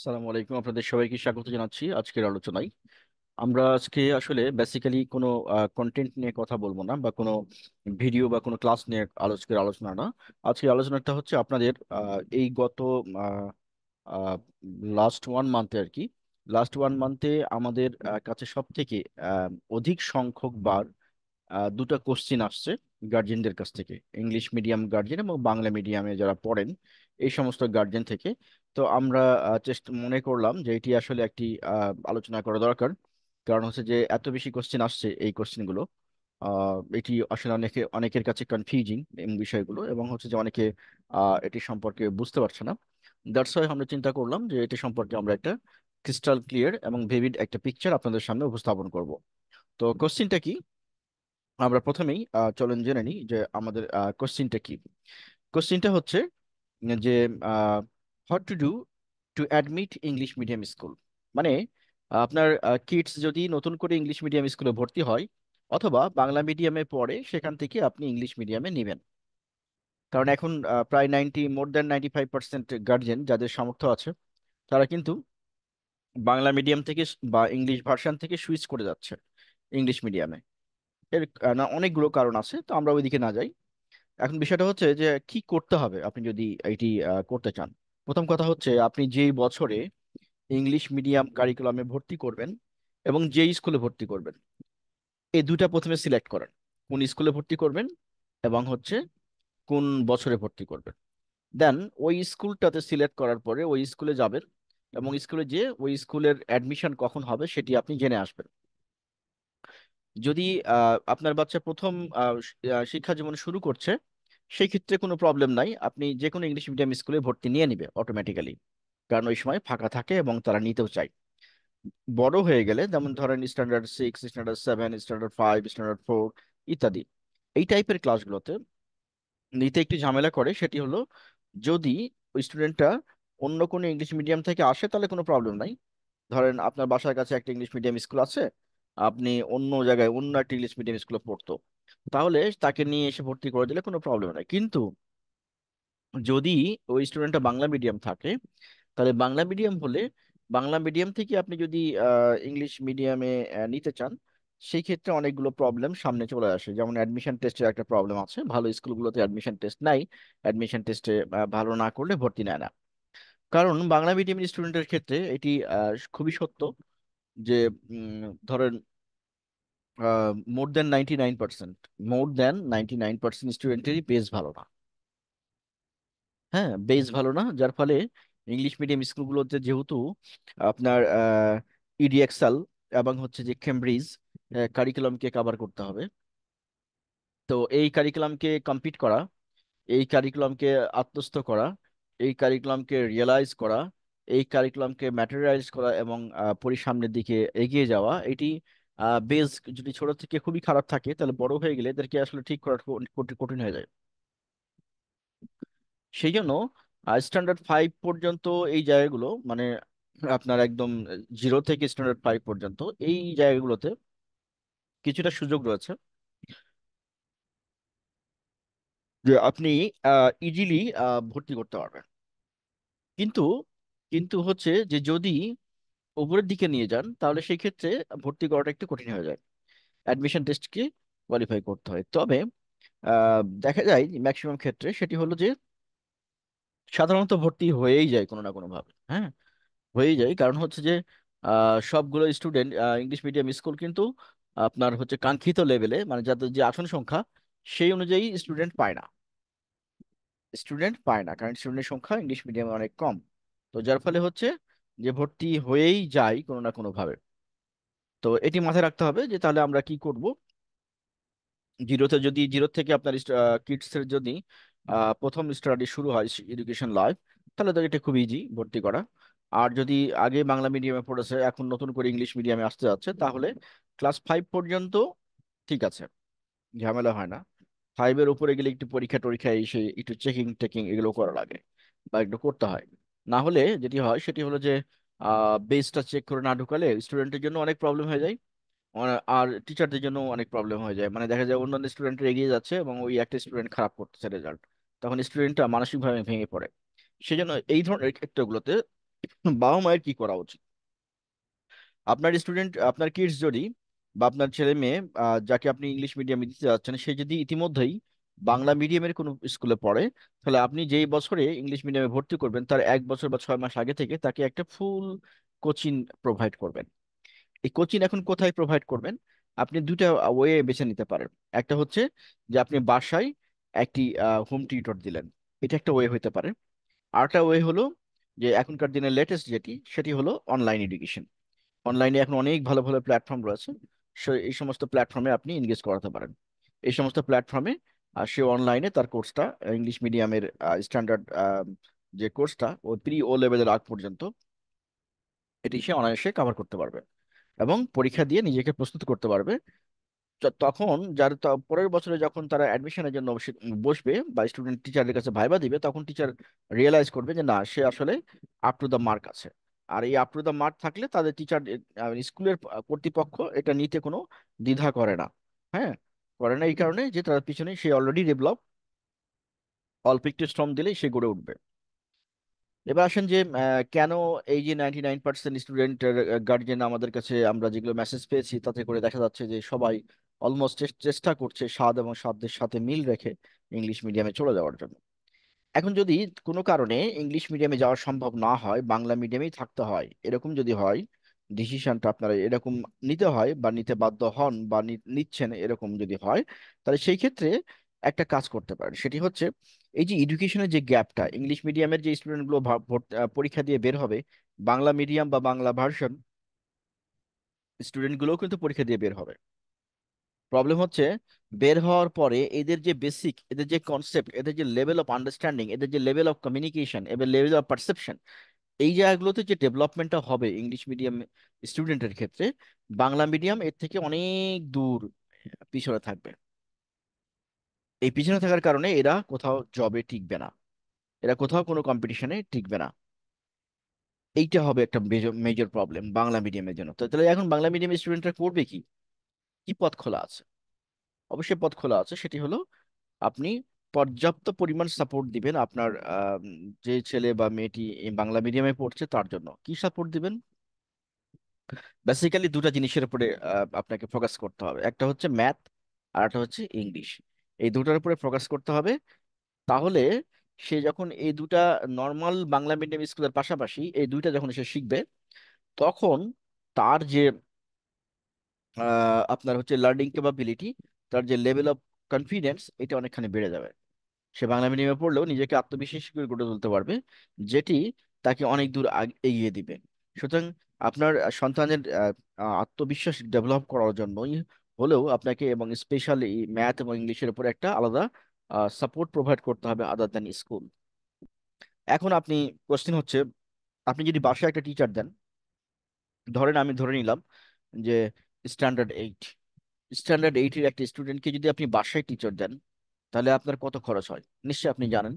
আসসালামু আলাইকুম, আপনাদের সবাইকে স্বাগত জানাচ্ছি আজকের আলোচনায়। আমরা আজকে আসলে বেসিক্যালি কোনো কন্টেন্ট নিয়ে কথা বলবো না, বা কোনো ভিডিও বা কোনো ক্লাস নিয়ে আজকের আলোচনা না। আজকের আলোচনাটা হচ্ছে আপনাদের এই গত লাস্ট ওয়ান মান্থে আর কি। লাস্ট ওয়ান মান্থে আমাদের কাছে সব থেকে অধিক সংখ্যক বার দুটো কোশ্চিন আসছে গার্জেনদের কাছ থেকে, ইংলিশ মিডিয়াম গার্জেন এবং বাংলা মিডিয়ামে যারা পড়েন এই সমস্ত গার্জেন থেকে। তো আমরা চেষ্টা মনে করলাম যে এটি আসলে একটি আলোচনা করা দরকার। কারণ হচ্ছে যে এত বেশি কোশ্চেন আসছে, এই কোশ্চেনগুলো এটি আসলে অনেকের কাছে কনফিউজিং এই বিষয়গুলো, এবং হচ্ছে যে অনেকে এটি সম্পর্কে বুঝতে পারছে না। দ্যাটস ওয়াই আমরা চিন্তা করলাম যে এটি সম্পর্কে আমরা একটা ক্রিস্টাল ক্লিয়ার এবং ভিভিড একটা পিকচার আপনাদের সামনে উপস্থাপন করব। তো কোশ্চেনটা কি, আমরা প্রথমেই চলেন জেনে নিই যে আমাদের কোশ্চিনটা কি। কোশ্চিনটা হচ্ছে যে what to do to admit English medium school. মানে আপনার কিডস যদি নতুন করে ইংলিশ মিডিয়াম স্কুলে ভর্তি হয় অথবা বাংলা মিডিয়ামে পড়ে, সেখান থেকে আপনি ইংলিশ মিডিয়ামে নেবেন। কারণ এখন প্রায় মোর দ্যান 95% গার্জেন যাদের সামর্থ্য আছে, তারা কিন্তু বাংলা মিডিয়াম থেকে বা ইংলিশ ভার্সন থেকে সুইচ করে যাচ্ছে ইংলিশ মিডিয়ামে। এর অনেকগুলো কারণ আছে, তো আমরা ওইদিকে না যাই। এখন বিষয়টা হচ্ছে যে কি করতে হবে আপনি যদি এটি করতে চান। প্রথম কথা হচ্ছে, আপনি যেই বছরে ইংলিশ মিডিয়াম কারিকুলামে ভর্তি করবেন এবং যেই স্কুলে ভর্তি করবেন, এই দুইটা প্রথমে সিলেক্ট করেন। কোন স্কুলে ভর্তি করবেন এবং হচ্ছে কোন বছরে ভর্তি করবেন। দেন ওই স্কুলটাতে সিলেক্ট করার পরে ওই স্কুলে যাবেন, এবং স্কুলে যে ওই স্কুলের অ্যাডমিশন কখন হবে সেটি আপনি জেনে আসবেন। যদি আপনার বাচ্চা প্রথম শিক্ষা জীবন শুরু করছে, সেই ক্ষেত্রে কোনো প্রবলেম নাই, আপনি যে কোনো ইংলিশ মিডিয়াম স্কুলে ভর্তি নিয়ে নিবে অটোমেটিক্যালি। কারণ ওই সময় ফাঁকা থাকে এবং তারা নিতেও চায়। বড় হয়ে গেলে, যেমন ধরেন স্ট্যান্ডার্ড 6, স্ট্যান্ডার্ড 7, স্ট্যান্ডার্ড 5, স্ট্যান্ডার্ড 4 ইত্যাদি, এই টাইপের ক্লাসগুলোতে নিতে একটু ঝামেলা করে। সেটি হলো, যদি ওই স্টুডেন্টটা অন্য কোনো ইংলিশ মিডিয়াম থেকে আসে তাহলে কোনো প্রবলেম নাই। ধরেন আপনার বাসার কাছে একটা ইংলিশ মিডিয়াম স্কুল আছে, আপনি অন্য জায়গায় অন্য একটা ইংলিশ মিডিয়াম স্কুলে পড়তো, তাহলে তাকে নিয়ে এসে ভর্তি করে দিলে কোনো প্রবলেম নাই। কিন্তু যদি ওই স্টুডেন্টটা বাংলা মিডিয়াম থাকে, তাহলে বাংলা মিডিয়াম হলে বাংলা মিডিয়াম থেকে আপনি যদি ইংলিশ মিডিয়ামে নিতে চান, সেই ক্ষেত্রে অনেকগুলো প্রবলেম সামনে চলে আসে। যেমন অ্যাডমিশন টেস্টের একটা প্রবলেম আছে, ভালো স্কুলগুলোতে অ্যাডমিশন টেস্ট নাই। অ্যাডমিশন টেস্টে ভালো না করলে ভর্তি নেয় না। কারণ বাংলা মিডিয়ামের স্টুডেন্টের ক্ষেত্রে এটি খুবই সত্য যে ধরেন মোর দ্যান 99% স্টুডেন্টেরই বেস ভালো না। হ্যাঁ, বেস ভালো না, যার ফলে ইংলিশ মিডিয়াম স্কুলগুলোতে যেহেতু আপনার ইডিএক্সএল এবং হচ্ছে যে কেমব্রিজ কারিকুলামকে কভার করতে হবে, তো এই কারিকুলামকে কমপ্লিট করা, এই কারিকুলামকে আত্মস্থ করা, এই কারিকুলামকে রিয়েলাইজ করা, এই কারিকুলামকে ম্যাটেরিয়ালাইজ করা এবং সামনের দিকে এগিয়ে যাওয়া, এটি বেস যদি ছোট থেকে খুবই খারাপ থাকে, তাহলে বড় হয়ে গেলে এদেরকে আসলে ঠিক করা কঠিন হয়ে যায়। সেই জন্য স্ট্যান্ডার্ড 5 পর্যন্ত এই জায়গাগুলো, মানে আপনার একদম 0 থেকে স্ট্যান্ডার্ড 5 পর্যন্ত এই জায়গাগুলোতে কিছুটা সুযোগ রয়েছে যে আপনি ইজিলি ভর্তি করতে পারবেন। কিন্তু কিন্তু হচ্ছে যে যদি উপরের দিকে নিয়ে যান, তাহলে সেই ক্ষেত্রে ভর্তি করাটা একটু কঠিন হয়ে যায়। অ্যাডমিশন টেস্টকে কোয়ালিফাই করতে হয়। তবে দেখা যায় ম্যাক্সিমাম ক্ষেত্রে সেটি হলো যে সাধারণত ভর্তি হয়েই যায় কোনো না কোনো ভাবে। হ্যাঁ, হয়েই যায়। কারণ হচ্ছে যে সবগুলো স্টুডেন্ট ইংলিশ মিডিয়াম স্কুল কিন্তু আপনার হচ্ছে কাঙ্ক্ষিত লেভেলে, মানে যাদের যে আসন সংখ্যা সেই অনুযায়ী স্টুডেন্ট পায় না, কারণ স্টুডেন্টের সংখ্যা ইংলিশ মিডিয়ামে অনেক কম। তো যার ফলে হচ্ছে যে ভর্তি হয়েই যায় কোনো না কোনো ভাবে। তো এটি মাথায় রাখতে হবে যে তাহলে আমরা কি করব। জিরো থেকে আপনার কিডসের যদি প্রথম স্টাডি শুরু হয়, এডুকেশন লাইফ, তাহলে তো এটা খুব ইজি ভর্তি করা। আর যদি আগে বাংলা মিডিয়ামে পড়েছে, এখন নতুন করে ইংলিশ মিডিয়ামে আসতে যাচ্ছে, তাহলে ক্লাস 5 পর্যন্ত ঠিক আছে, ঝামেলা হয় না। 5-এর উপরে গেলে একটু পরীক্ষা টরীক্ষা এসে একটু চেকিং টেকিং এগুলো করা লাগে বা একটু করতে হয়। না হলে যেটি হয় সেটি হলো যে বেসটা চেক করে না ঢুকালে স্টুডেন্টের জন্য অনেক প্রবলেম হয়ে যায়। আর টিচারদের জন্য অনেক প্রবলেম হয়ে যায়, মানে দেখা যায় অন্যান্য স্টুডেন্ট এগিয়ে যাচ্ছে এবং ওই একটা স্টুডেন্ট খারাপ করতেছে রেজাল্ট, তখন স্টুডেন্টটা মানসিকভাবে ভেঙে পড়ে। সেই জন্য এই ধরনের ক্ষেত্রগুলোতে বাবা মায়ের কি করা উচিত? আপনার স্টুডেন্ট, আপনার কিডস যদি, বা আপনার ছেলে মেয়ে যাকে আপনি ইংলিশ মিডিয়ামে দিতে যাচ্ছেন, সে যদি ইতিমধ্যেই বাংলা মিডিয়ামের কোনো স্কুলে পড়ে, তাহলে আপনি যেই বছরে ইংলিশ মিডিয়ামে ভর্তি করবেন তার 1 বছর বা 6 মাস আগে থেকে তাকে একটা ফুল কোচিং প্রোভাইড করবেন। এই কোচিং এখন কোথায় প্রোভাইড করবেন? আপনি দুটা ওয়ে বেছে নিতে পারেন। একটা হচ্ছে যে আপনি বাসায় একটি হোম টিউটর দিলেন, এটা একটা ওয়ে হতে পারে। আরেকটা ওয়ে হলো যে এখনকার দিনে লেটেস্ট যেটি, সেটি হলো অনলাইন এডুকেশন। অনলাইনে এখন অনেক ভালো ভালো প্ল্যাটফর্ম রয়েছে। এই সমস্ত প্ল্যাটফর্মে আপনি এনগেজ করাতে পারেন। এই সমস্ত প্ল্যাটফর্মে সে অনলাইনে তার কোর্সটা, ইংলিশ মিডিয়ামের স্ট্যান্ডার্ড যে কোর্সটা, ও ও লেভেলের আগ পর্যন্ত এটি সে অনায়াসে কভার করতে পারবে এবং পরীক্ষা দিয়ে নিজেকে প্রস্তুত করতে পারবে। তখন পরের বছরে যখন তারা অ্যাডমিশনের জন্য বসবে বা স্টুডেন্ট টিচারের কাছে ভাইবা দিবে, তখন টিচার রিয়েলাইজ করবে যে না, সে আসলে আপ টু দ্য মার্ক আছে। আর এই আপ টু দ্য মার্ক থাকলে তাদের টিচার, স্কুলের কর্তৃপক্ষ এটা নিতে কোনো দ্বিধা করে না। হ্যাঁ, করে না এই কারণে যে তার পিছনে সে অলরেডি ডেভেলপ, অল্প একটু শ্রম দিলেই সে গড়ে উঠবে। এবার আসেন যে কেন এই যে 99% স্টুডেন্টের গার্জিয়ান আমাদের কাছে, আমরা যেগুলো মেসেজ পেয়েছি তাতে করে দেখা যাচ্ছে যে সবাই অলমোস্ট চেষ্টা করছে স্বাদ এবং সাধ্যের সাথে মিল রেখে ইংলিশ মিডিয়ামে চলে যাওয়ার জন্য। এখন যদি কোনো কারণে ইংলিশ মিডিয়ামে যাওয়া সম্ভব না হয়, বাংলা মিডিয়ামেই থাকতে হয়, এরকম যদি হয়, ডিসিশনটা আপনারা এরকম নিতে হয় বা নিতে বাধ্য হন বা নিচ্ছেন, এরকম যদি হয়, তাহলে সেই ক্ষেত্রে একটা কাজ করতে পারেন। সেটি হচ্ছে এই যে এডুকেশনের যে গ্যাপটা, ইংলিশ মিডিয়ামের যে স্টুডেন্টগুলো পরীক্ষা দিয়ে বের হবে, বাংলা মিডিয়াম বা বাংলা ভার্সন স্টুডেন্টগুলোও কিন্তু পরীক্ষা দিয়ে বের হবে। প্রবলেম হচ্ছে বের হওয়ার পরে এদের যে বেসিক, এদের যে কনসেপ্ট, এদের যে লেভেল অফ আন্ডারস্ট্যান্ডিং, এদের যে লেভেল অফ কমিউনিকেশন, এবার লেভেল অফ পারসেপশন, এই জায়গাগুলোতে যে ডেভেলপমেন্টটা হবে ইংলিশ মিডিয়াম স্টুডেন্টের ক্ষেত্রে, বাংলা মিডিয়াম এর থেকে অনেক দূর পিছনে থাকবে। এই পিছনে থাকার কারণে এরা কোথাও জবে টিকবে না, এরা কোথাও কোনো কম্পিটিশনে টিকবে না। এইটা হবে একটা মেজর প্রবলেম বাংলা মিডিয়ামের জন্য। তো তাহলে এখন বাংলা মিডিয়াম স্টুডেন্টরা করবে কি? কি পথ খোলা আছে? অবশ্যই পথ খোলা আছে। সেটি হলো আপনি পর্যাপ্ত পরিমাণ সাপোর্ট দিবেন আপনার যে ছেলে বা মেয়েটি এই বাংলা মিডিয়ামে পড়ছে তার জন্য। কি সাপোর্ট দিবেন? বেসিক্যালি দুটা জিনিসের উপরে আপনাকে ফোকাস করতে হবে। একটা হচ্ছে ম্যাথ, আর একটা হচ্ছে ইংলিশ। এই দুটার উপরে ফোকাস করতে হবে। তাহলে সে যখন এই দুটা নর্মাল বাংলা মিডিয়াম স্কুলের পাশাপাশি এই দুইটা যখন সে শিখবে, তখন তার যে আপনার হচ্ছে লার্নিং ক্যাপাবিলিটি, তার যে লেভেল অফ কনফিডেন্স, এটা অনেকখানি বেড়ে যাবে। সে বাংলা মিডিয়ামে পড়লেও নিজেকে আত্মবিশ্বাসী করে গড়ে তুলতে পারবে, যেটি তাকে অনেক দূর এগিয়ে দিবে। সুতরাং আপনার সন্তানের আত্মবিশ্বাস ডেভেলপ করার জন্যই হলেও আপনাকে, এবং স্পেশালি ম্যাথ এবং ইংলিশের উপর একটা আলাদা সাপোর্ট প্রোভাইড করতে হবে আদার দ্যান স্কুল। এখন আপনি, কোশ্চেন হচ্ছে, আপনি যদি বাসায় একটা টিচার দেন, ধরেন আমি ধরে নিলাম যে স্ট্যান্ডার্ড 8, স্ট্যান্ডার্ড 8-এর একটা স্টুডেন্টকে যদি আপনি বাসায় টিচার দেন, তাহলে আপনার কত খরচ হয় নিশ্চয়ই আপনি জানেন।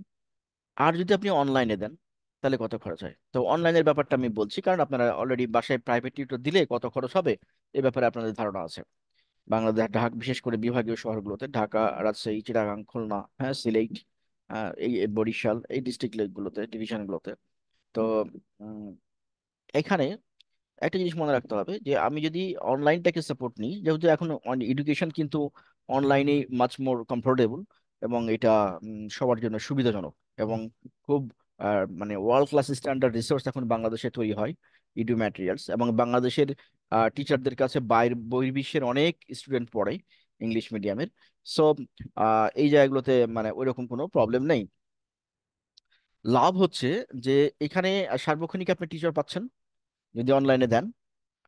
আর যদি আপনি অনলাইনে দেন, তাহলে কত খরচ হয়? তো অনলাইনের ব্যাপারটা আমি বলছি কারণ আপনারা অলরেডি বাসায় প্রাইভেট টিউটর দিলে কত খরচ হবে এ ব্যাপারে আপনাদের ধারণা আছে। বাংলাদেশ, ঢাকা, বিশেষ করে বিভাগীয় শহরগুলোতে ঢাকা, রাজশাহী, চিটাগাং, খুলনা, হ্যাঁ, সিলেট, এই বরিশাল, এই ডিস্ট্রিক্ট গুলোতে, ডিভিশনগুলোতে। তো উম, এখানে একটা জিনিস মনে রাখতে হবে যে আমি যদি অনলাইনটাকে সাপোর্ট নিই, যেহেতু এখন এডুকেশন কিন্তু অনলাইনে মাচ মোর কমফোর্টেবল, এবং এটা সবার জন্য সুবিধাজনক, এবং খুব মানে ওয়ার্ল্ড ক্লাস স্ট্যান্ডার্ড রিসোর্স এখন বাংলাদেশে তৈরি হয়, ইডু ম্যাটেরিয়ালস, এবং বাংলাদেশের টিচারদের কাছে বহির্বিশ্বের অনেক স্টুডেন্ট পড়ে ইংলিশ মিডিয়ামের। সো এই জায়গাগুলোতে মানে ওইরকম কোনো প্রবলেম নেই। লাভ হচ্ছে যে এখানে সার্বক্ষণিক আপনি টিচার পাচ্ছেন যদি অনলাইনে দেন।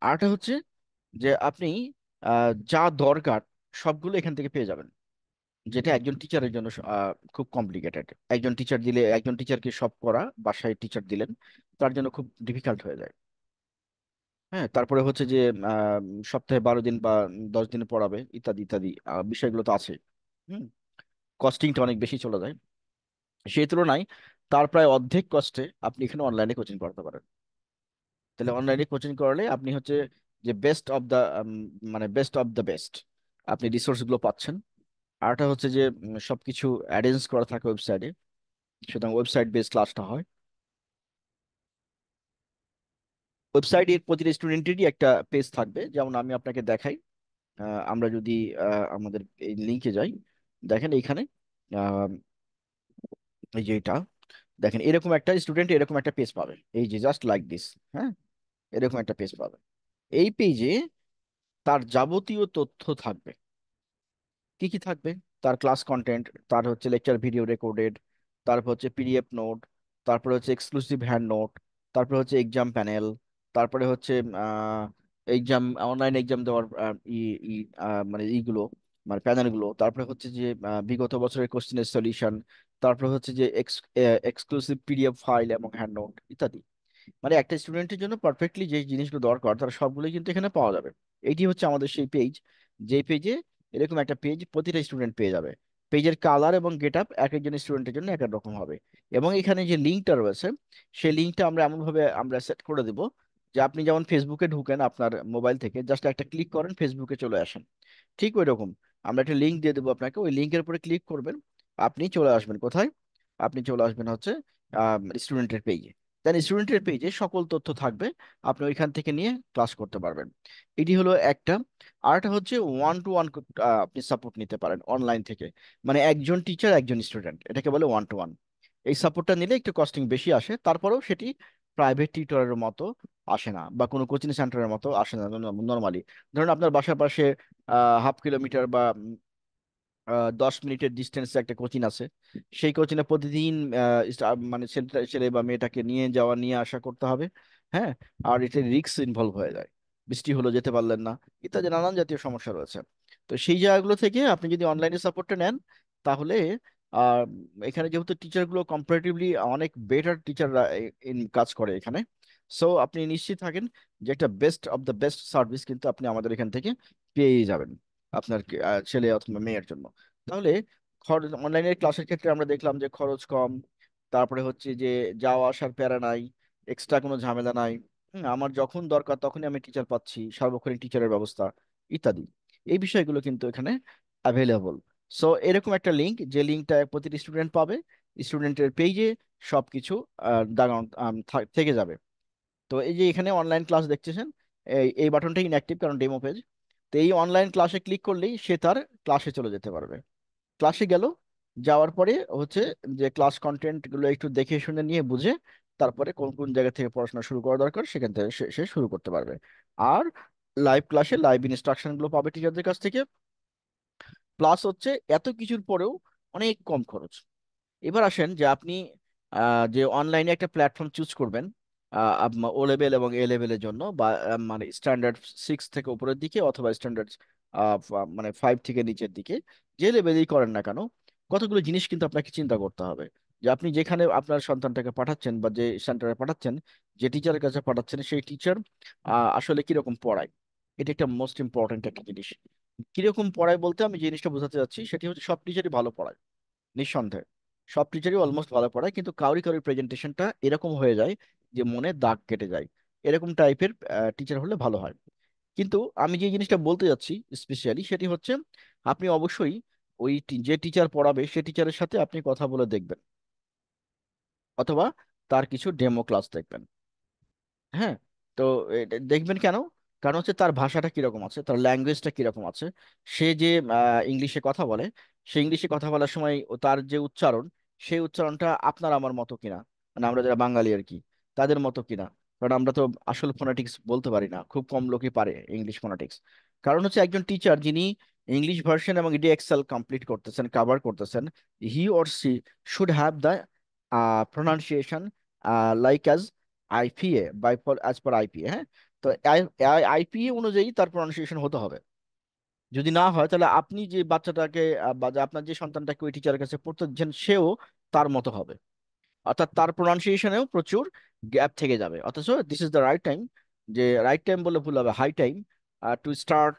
আরেকটা হচ্ছে যে আপনি যা দরকার সবগুলো এখান থেকে পেয়ে যাবেন, যেটা একজন টিচারের জন্য খুব কমপ্লিকেটেড। একজন টিচার দিলে, একজন টিচারকে সব করা বাসায় টিচার দিলেন, তার জন্য খুব ডিফিকাল্ট হয়ে যায়। হ্যাঁ, তারপরে হচ্ছে যে আহ, সপ্তাহে 12 দিন বা 10 দিন পড়াবে, ইত্যাদি ইত্যাদি বিষয়গুলো তো আছে। হুম, কস্টিংটা অনেক বেশি চলে যায়। সেই তুলনায় তার প্রায় অর্ধেক কস্টে আপনি এখানে অনলাইনে কোচিং করতে পারেন। তাহলে অনলাইনে কোচিং করলে আপনি হচ্ছে যে বেস্ট অফ দ্য, মানে বেস্ট অফ দ্য বেস্ট আপনি রিসোর্স গুলো পাচ্ছেন। আরটা হচ্ছে যে সবকিছু অ্যারেঞ্জ করা থাকে ওয়েবসাইটে, সুতরাং ওয়েবসাইট বেস ক্লাসটা হয়। ওয়েবসাইটের প্রতিটা স্টুডেন্টেরই একটা পেজ থাকবে, যেমন আমি আপনাকে দেখাই। আমরা যদি আমাদের এই লিঙ্কে যাই, দেখেন এইখানে আহ, এই যে এটা দেখেন, এরকম একটা স্টুডেন্ট এরকম একটা পেজ পাবে, এই যে জাস্ট লাইক দিস। হ্যাঁ, এরকম একটা পেজ পাবে। এই পেজে তার যাবতীয় তথ্য থাকবে। কি কি থাকবে? তার ক্লাস কন্টেন্ট, তার হচ্ছে লেকচার ভিডিও রেকর্ডেড, তারপর হচ্ছে পিডিএফ নোট, তারপরে হচ্ছে এক্সক্লুসিভ হ্যান্ড নোট, তারপরে হচ্ছে এক্সাম প্যানেল, তারপরে হচ্ছে এক্সাম, অনলাইন এক্সাম দেওয়ার ই ই মানে ইগুলো, মানে প্যানেলগুলো, তারপরে হচ্ছে যে বিগত বছরের কোশ্চেনের সলিউশন, তারপরে হচ্ছে যে এক্সক্লুসিভ পিডিএফ ফাইল এবং হ্যান্ড নোট ইত্যাদি। মানে একটা স্টুডেন্টের জন্য পারফেক্টলি যে জিনিসগুলো দরকার তার সবগুলোই কিন্তু এখানে পাওয়া যাবে। এইটি হচ্ছে আমাদের সেই পেজ, যে পেজে এরকম একটা পেজ প্রতিটা স্টুডেন্ট পেয়ে যাবে। পেজের কালার এবং গেট আপ এক একজন স্টুডেন্টের জন্য এক এক রকম হবে। এবং এখানে যে লিঙ্কটা রয়েছে, সেই লিঙ্কটা আমরা এমনভাবে আমরা সেট করে দেব যে আপনি যেমন ফেসবুকে ঢুকেন আপনার মোবাইল থেকে, জাস্ট একটা ক্লিক করেন ফেসবুকে চলে আসেন, ঠিক ওই রকম আমরা একটা লিঙ্ক দিয়ে দেবো আপনাকে। ওই লিঙ্কের উপরে ক্লিক করবেন, আপনি চলে আসবেন কোথায়? আপনি চলে আসবেন হচ্ছে স্টুডেন্টের পেজে। দেন স্টুডেন্টের পেজে সকল তথ্য থাকবে, আপনি ওইখান থেকে নিয়ে ক্লাস করতে পারবেন। এটি হলো একটা। আরেকটা হচ্ছে ওয়ান টু ওয়ান আপনি সাপোর্ট নিতে পারেন অনলাইন থেকে, মানে একজন টিচার একজন স্টুডেন্ট, এটাকে বলে ওয়ান টু ওয়ান। এই সাপোর্টটা নিলে একটু কস্টিং বেশি আসে, তারপরেও সেটি প্রাইভেট টিউটরের মতো আসে না, বা কোনো কোচিং সেন্টারের মতো আসে না নর্মালি। ধরুন আপনার বাসার পাশে 0.5 কিলোমিটার বা 10 মিনিটের ডিস্টেন্সে একটা কোচিং আছে, সেই কোচিংয়ে প্রতিদিন মানে ছেলে ছেলে বা মেয়েটাকে নিয়ে যাওয়া নিয়ে আসা করতে হবে। হ্যাঁ, আর এতে রিস্ক ইনভলভ হয়ে যায়, বৃষ্টি হলো যেতে পারলেন না, ইত্যাদি নানান জাতীয় সমস্যা রয়েছে। তো সেই জায়গাগুলো থেকে আপনি যদি অনলাইনে সাপোর্টটা নেন, তাহলে আর এখানে যেহেতু টিচারগুলো কম্পারেটিভলি অনেক বেটার টিচাররা কাজ করে এখানে, সো আপনি নিশ্চিত থাকেন যে একটা best of the best service কিন্তু আপনি আমাদের এখান থেকে পেয়ে যাবেন আপনার ছেলে অথবা মেয়ের জন্য। তাহলে খরচ, অনলাইনের ক্লাসের ক্ষেত্রে আমরা দেখলাম যে খরচ কম, তারপরে হচ্ছে যে যাওয়া আসার প্যারা নাই, এক্সট্রা কোনো ঝামেলা নাই। আমার যখন দরকার তখনই আমি টিচার পাচ্ছি, সার্বক্ষণিক টিচারের ব্যবস্থা ইত্যাদি। এই বিষয়গুলো কিন্তু এখানে অ্যাভেলেবল। সো এরকম একটা লিঙ্ক, যে লিঙ্কটা প্রতিটি স্টুডেন্ট পাবে, স্টুডেন্টের পেজে সবকিছু দাঁড়ানো থেকে যাবে। তো এই যে এখানে অনলাইন ক্লাস দেখতেছেন, এই বাটনটা ইনঅ্যাক্টিভ কারণ ডেমো পেজ। তো এই অনলাইন ক্লাসে ক্লিক করলেই সে তার ক্লাসে চলে যেতে পারবে। ক্লাসে গেল, যাওয়ার পরে হচ্ছে যে ক্লাস কন্টেন্ট গুলো একটু দেখে শুনে নিয়ে বুঝে, তারপরে কোন কোন জায়গা থেকে পড়াশোনা শুরু করা দরকার সেখান থেকে সে শুরু করতে পারবে। আর লাইভ ক্লাসে লাইভ ইনস্ট্রাকশন গুলো পাবে টিচারদের কাছ থেকে। প্লাস হচ্ছে এত কিছুর পরেও অনেক কম খরচ। এবার আসেন যে আপনি যে অনলাইনে একটা প্ল্যাটফর্ম চুজ করবেন ও লেভেল এবং এ লেভেলের জন্য, বা মানে স্ট্যান্ডার্ড 6 থেকে উপরের দিকে অথবা স্ট্যান্ডার্ড মানে 5 থেকে নিচের দিকে, যে লেভেলেই করেন না কেন, কতগুলো জিনিস কিন্তু আপনাকে চিন্তা করতে হবে। যে আপনি যেখানে আপনার সন্তানটাকে পাঠাচ্ছেন বা যে সেন্টারে পাঠাচ্ছেন, যে টিচারের কাছে পাঠাচ্ছেন, সেই টিচার আসলে কিরকম পড়ায়, এটা একটা মোস্ট ইম্পর্ট্যান্ট একটা জিনিস। কিরকম পড়ায় বলতে আমি যে জিনিসটা বোঝাতে চাচ্ছি সেটি হচ্ছে সব টিচারই ভালো পড়ায়, নিঃসন্দেহে সব টিচারই অলমোস্ট ভালো পড়ায়, কিন্তু কাউরি কাউরি প্রেজেন্টেশনটা এরকম হয়ে যায় যে মনে দাগ কেটে যায়। এরকম টাইপের টিচার হলে ভালো হয়। কিন্তু আমি যে জিনিসটা বলতে যাচ্ছি স্পেশালি সেটি হচ্ছে, আপনি অবশ্যই ওই যে টিচার পড়াবে সে টিচারের সাথে আপনি কথা বলে দেখবেন, অথবা তার কিছু ডেমো ক্লাস দেখবেন। হ্যাঁ, তো এটা দেখবেন কেন? কারণ হচ্ছে তার ভাষাটা কিরকম আছে, তার ল্যাঙ্গুয়েজটা কিরকম আছে। সে যে ইংলিশে কথা বলে, সে ইংলিশে কথা বলার সময় তার যে উচ্চারণ, সেই উচ্চারণটা আপনার আমার মতো কিনা, মানে আমরা যারা বাঙালি আর কি, তাদের মতো কিনা। কারণ আমরা তো আসল ফোনেটিক্স বলতে পারি না, খুব কম লোকই পারে ইংলিশ ফোনেটিক্স। কারণ হচ্ছে একজন টিচার যিনি ইংলিশ ভার্সন এবং ইডি এক্সেল কমপ্লিট করতেছেন, কভার করতেছেন, he or she should have the pronunciation like as IPA, by as per IPA. হ্যাঁ, তো আইপিএ অনুযায়ী তার প্রনাউন্সিয়েশন হতে হবে। যদি না হয় তাহলে আপনি যে বাচ্চাটাকে বা যে আপনার যে সন্তানটাকে ওই টিচারের কাছে পড়তে দিচ্ছেন সেও তার মতো হবে, অর্থাৎ তার প্রনাউন্সিয়েশনেও প্রচুর গ্যাপ থেকে যাবে। অথচ this is the right time, যে রাইট টাইম বলে ভুল হবে, হাই টাইম টু স্টার্ট,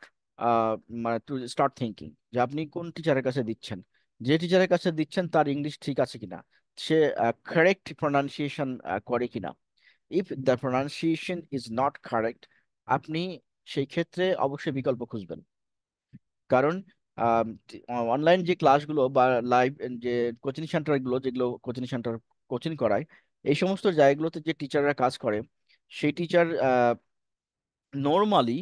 মানে টু স্টার্ট থিঙ্কিং যে আপনি কোন টিচারের কাছে দিচ্ছেন, যে টিচারের কাছে দিচ্ছেন তার ইংলিশ ঠিক আছে কিনা, সে কারেক্ট প্রনাউন্সিয়েশন করে কিনা। If the pronunciation is not correct, আপনি সেই ক্ষেত্রে অবশ্যই বিকল্প খুঁজবেন। কারণ অনলাইন যে ক্লাসগুলো বা লাইভ যে কোচিং সেন্টারগুলো, যেগুলো কোচিং সেন্টার কোচিং করায়, এই সমস্ত জায়গাগুলোতে যে টিচাররা কাজ করে, সেই টিচার নর্মালি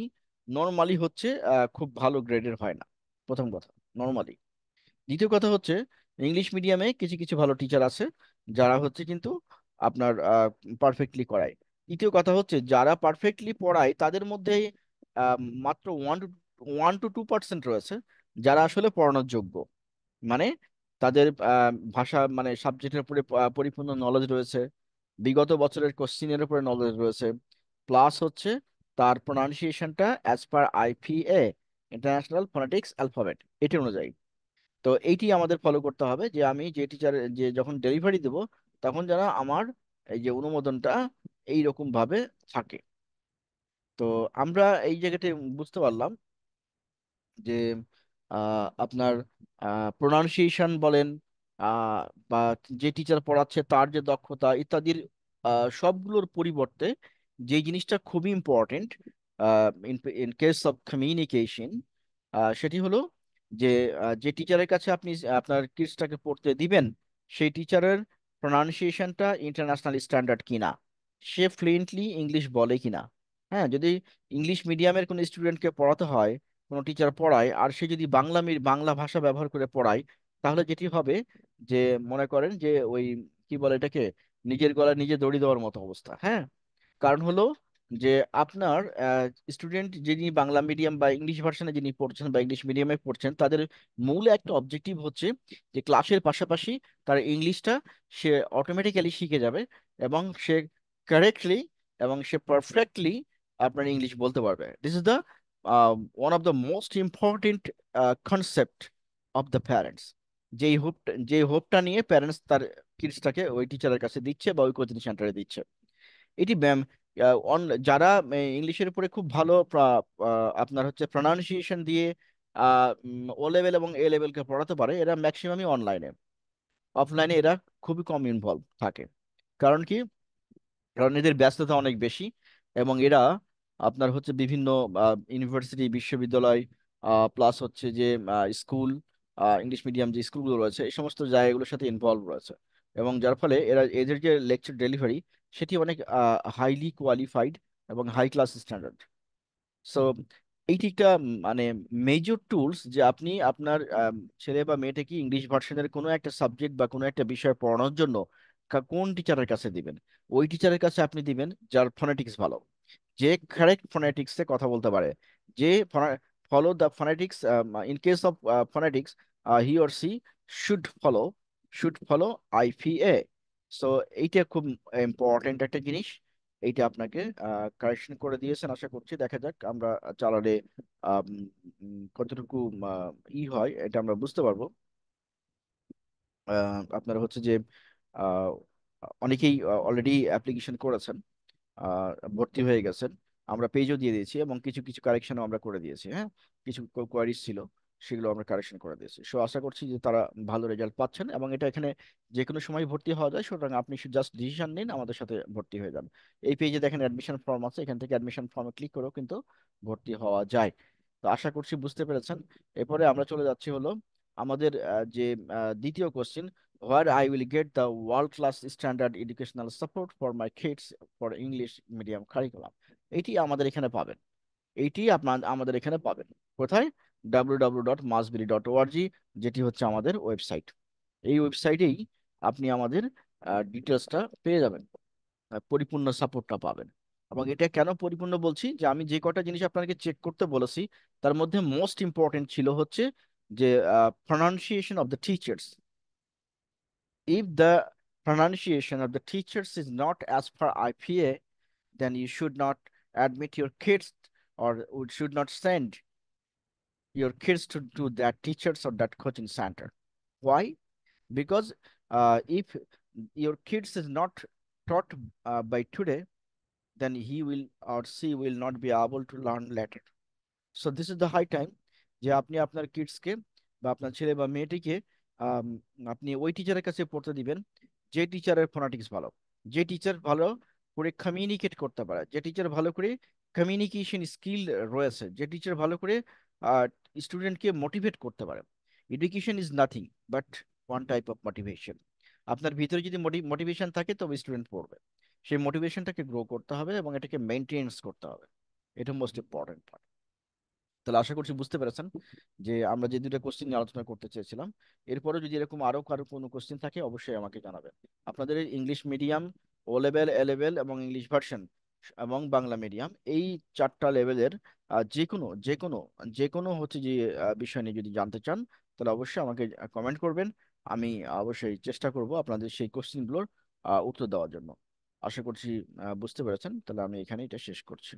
নর্মালি হচ্ছে খুব ভালো গ্রেডের হয় না, প্রথম কথা, নর্মালি। দ্বিতীয় কথা হচ্ছে ইংলিশ মিডিয়ামে কিছু কিছু ভালো টিচার আছে যারা হচ্ছে কিন্তু আপনার পারফেক্টলি করায়। তৃতীয় কথা হচ্ছে যারা পারফেক্টলি পড়ায় তাদের মধ্যে মাত্র 1 to 2% রয়েছে যারা আসলে পড়ানোর যোগ্য। মানে তাদের ভাষা মানে সাবজেক্টের উপরে পরিপূর্ণ নলেজ রয়েছে, বিগত বছরের কোশ্চিনের উপরে নলেজ রয়েছে, প্লাস হচ্ছে তার প্রোনাউন্সিয়েশনটা as per IPA, international phonetics alphabet, এটি অনুযায়ী। তো এইটি আমাদের ফলো করতে হবে যে আমি যে টিচার যে যখন ডেলিভারি দেব তখন যেন আমার এই যে অনুমোদনটা এইরকম ভাবে থাকে। তো আমরা এই জায়গাতে বুঝতে পারলাম যে আপনার প্রোনাউন্সিয়েশন বলেন, আহ, বা যে টিচার পড়াচ্ছে তার যে দক্ষতা ইত্যাদির সবগুলোর পরিবর্তে যে জিনিসটা খুবই important in in case of communication, সেটি হলো যে যে টিচারের কাছে আপনি আপনার কিডসটাকে পড়তে দিবেন সেই টিচারের প্রোনাউন্সিয়েশনটা ইন্টারন্যাশনাল স্ট্যান্ডার্ড কিনা, সে ফ্লুয়েন্টলি ইংলিশ বলে কিনা। হ্যাঁ, যদি ইংলিশ মিডিয়ামের কোনো স্টুডেন্টকে পড়াতে হয়, কোনো টিচার পড়ায় আর সে যদি বাংলা ভাষা ব্যবহার করে পড়ায়, তাহলে যেটি হবে যে মনে করেন যে ওই কি বলে এটাকে, নিজের গলায় নিজে দড়ি দেওয়ার মতো অবস্থা। হ্যাঁ, কারণ হলো যে আপনার স্টুডেন্ট যিনি বাংলা মিডিয়াম বা ইংলিশ ভার্সনে যিনি পড়ছেন বা ইংলিশ মিডিয়ামে পড়ছেন তাদের মূল একটা অবজেক্টিভ হচ্ছে যে ক্লাসের পাশাপাশি তার ইংলিশটা সে অটোমেটিক্যালি শিখে যাবে এবং সে কারেক্টলি এবং সে পারফেক্টলি আপনার ইংলিশ বলতে পারবে। This is the one of the most important concept of the parents. যেই হোপটা নিয়ে প্যারেন্টস তার কিডসটাকে ওই টিচারের কাছে দিচ্ছে বা ওই কোচিং সেন্টারে দিচ্ছে। এটি ব্যায়াম যারা ইংলিশের উপরে খুব ভালো আপনার হচ্ছে প্রনাউন্সিয়েশন দিয়ে ও লেভেল এবং এ লেভেলকে পড়াতে পারে এরা ম্যাক্সিমামই অনলাইনে। অফলাইনে এরা খুবই কম ইনভলভ থাকে। কারণ কি? কারণ এদের ব্যস্ততা অনেক বেশি এবং এরা আপনার হচ্ছে বিভিন্ন ইউনিভার্সিটি বিশ্ববিদ্যালয় প্লাস হচ্ছে যে স্কুল, ইংলিশ মিডিয়াম যে স্কুলগুলো রয়েছে এই সমস্ত জায়গাগুলোর সাথে ইনভলভ রয়েছে। এবং যার ফলে এদের যে লেকচার ডেলিভারি সেটি অনেক হাইলি কোয়ালিফাইড এবং হাই ক্লাস স্ট্যান্ডার্ড। সো এইটি একটা মানে মেজর টুলস যে আপনি আপনার ছেলে বা মেয়েটাকে ইংলিশ ভার্সনের কোনো একটা সাবজেক্ট বা কোনো একটা বিষয় পড়ানোর জন্য কোন টিচারের কাছে দিবেন। ওই টিচারের কাছে আপনি দিবেন যার ফোনেটিক্স ভালো, যে কারেক্ট ফোনেটিক্সে কথা বলতে পারে, যে follow the phonetics, in case of phonetics he or she should follow should follow IPA. So এইটা খুব ইম্পর্টেন্ট একটা জিনিস। এইটা আপনাকে কারেকশন করে দিয়েছেন আশা করছি। দেখা যাক আমরা চালালে আম, কতটুকু হয় এটা আমরা বুঝতে পারবো। আপনারা হচ্ছে যে আহ, অনেকেই অলরেডি অ্যাপ্লিকেশন করেছেন, ভর্তি হয়ে গেছেন। আমরা পেজও দিয়ে দিয়েছি এবং কিছু কিছু কারেকশনও আমরা করে দিয়েছি। হ্যাঁ, কিছু কোয়ারিজ ছিল সেগুলো আমরা কারেকশন করে দিয়েছি। সো আশা করছি যে তারা ভালো রেজাল্ট পাচ্ছেন এবং এটা এখানে যে কোনো সময় ভর্তি হওয়া যায়, সুতরাং আপনি জাস্ট ডিসিশন নিন, আমাদের সাথে ভর্তি হয়ে যান। এই পেজে দেখেন অ্যাডমিশন ফর্ম আছে, এখান থেকে অ্যাডমিশন ফর্মে ক্লিক করেও কিন্তু ভর্তি হওয়া যায়। তো আশা করছি বুঝতে পেরেছেন। এরপরে আমরা চলে যাচ্ছি হলো আমাদের যে দ্বিতীয় question, where I will get the world-class standard educational support for my kids for English medium curriculum। এটি আমাদের এখানে পাবেন, এইটি আপনার আমাদের এখানে পাবেন কোথায়? www.masbiri.org, যেটি হচ্ছে আমাদের ওয়েবসাইট। এই ওয়েবসাইটেই আপনি আমাদের ডিটেলসটা পেয়ে যাবেন, পরিপূর্ণ সাপোর্টটা পাবেন। এবং এটা কেন পরিপূর্ণ বলছি যে আমি যে কটা জিনিস আপনাকে চেক করতে বলেছি তার মধ্যে মোস্ট ইম্পর্টেন্ট ছিল হচ্ছে যে pronunciation of the teachers. If the pronunciation of the teachers is not as per IPA, then you should not admit your kids or should not send your kids to that teachers or that coaching center. Why? Because if your kids is not taught by today, then he will or she will not be able to learn later. So this is the high time যে আপনি আপনার কিডসকে বা আপনার ছেলে বা মেয়েটিকে আম, আপনি ওই টিচারের কাছে পড়তে দিবেন যে টিচারের ফোনাটিক্স ভালো, যে টিচার ভালো করে কমিউনিকেট করতে পারে, যে টিচার ভালো করে কমিউনিকেশন স্কিল রয়েছে, যে টিচার ভালো করে স্টুডেন্টকে মোটিভেট করতে পারে। Education is nothing but one type of motivation. আপনার ভিতরে যদি মোটিভেশন থাকে তবে স্টুডেন্ট পড়বে। সেই মোটিভেশনটাকে গ্রো করতে হবে এবং এটাকে মেনটেনেন্স করতে হবে। এটা মোস্ট ইম্পর্টেন্ট। তাহলে আশা করছি বুঝতে পেরেছেন যে আমরা যে দুইটা কোশ্চেন নিয়ে আলোচনা করতে চেয়েছিলাম। এরপরে যদি এরকম আরো কারো কোনো কোশ্চেন থাকে অবশ্যই আমাকে জানাবেন। আপনাদের English medium, O level, A level এবং ইংলিশ ভার্সন এবং বাংলা মিডিয়াম, এই চারটা লেভেলের যে কোনো হচ্ছে যে বিষয় নিয়ে যদি জানতে চান, তাহলে অবশ্যই আমাকে কমেন্ট করবেন। আমি অবশ্যই চেষ্টা করব আপনাদের সেই কোশ্চেনগুলোর উত্তর দেওয়ার জন্য। আশা করছি বুঝতে পেরেছেন। তাহলে আমি এখানে এটা শেষ করছি।